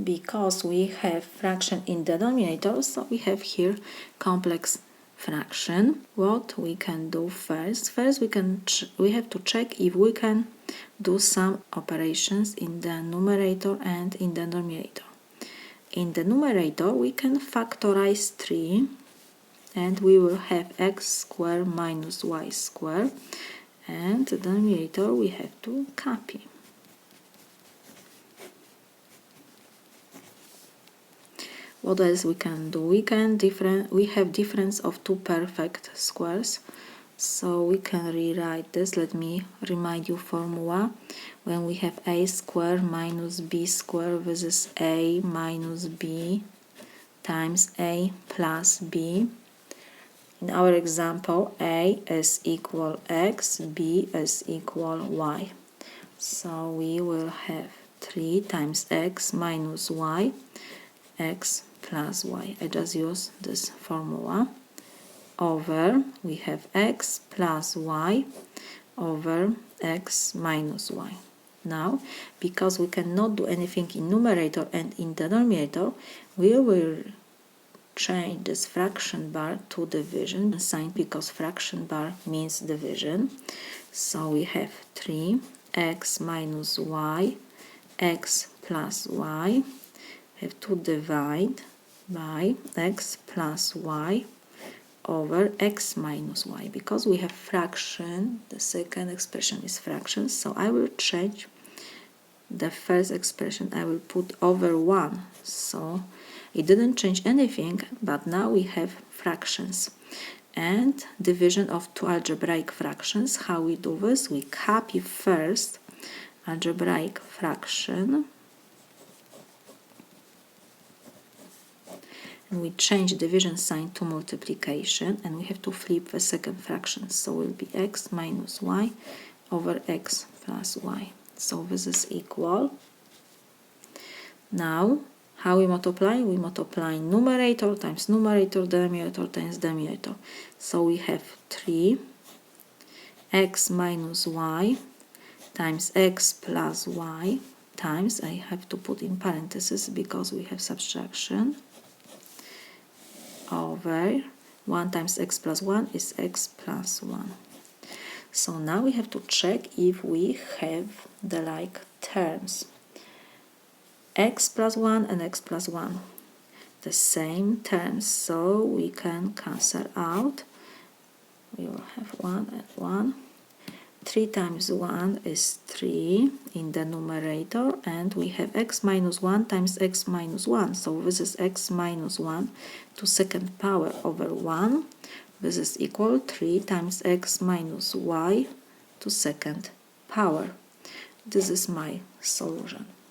because we have fraction in denominator, so we have here complex fraction. What we can do first we have to check if we can do some operations in the numerator and in the denominator. In the numerator we can factorize 3 and we will have x squared minus y squared, and the denominator we have to copy. What else we can do? We have difference of two perfect squares, so we can rewrite this. Let me remind you formula. When we have a squared minus b squared, this is a minus b times a plus b. In our example, a is equal x, b is equal y. So we will have 3 times x minus y, x plus y. I just use this formula. Over, we have x plus y over x minus y. Now, because we cannot do anything in numerator and in denominator, we will change this fraction bar to division sign, because fraction bar means division. So we have 3x minus y, x plus y. We have to divide by x plus y over x minus y. Because we have fraction, the second expression is fraction, so I will change the first expression. I will put over 1. So it didn't change anything, but now we have fractions. And division of two algebraic fractions. How we do this? We copy first algebraic fraction and we change division sign to multiplication, and we have to flip the second fraction, so it will be x minus y over x plus y. So this is equal. Now how we multiply? We multiply numerator times numerator, denominator times denominator. So we have 3x minus y times x plus y times, I have to put in parentheses because we have subtraction, over 1 times x plus 1 is x plus 1. So now we have to check if we have the like terms. X plus 1 and x plus 1, the same terms, so we can cancel out. We will have 1 and 1. 3 times 1 is 3 in the numerator, and we have x minus 1 times x minus 1. So this is x minus 1 to second power over 1. This is equal 3 times x minus y to second power. This is my solution.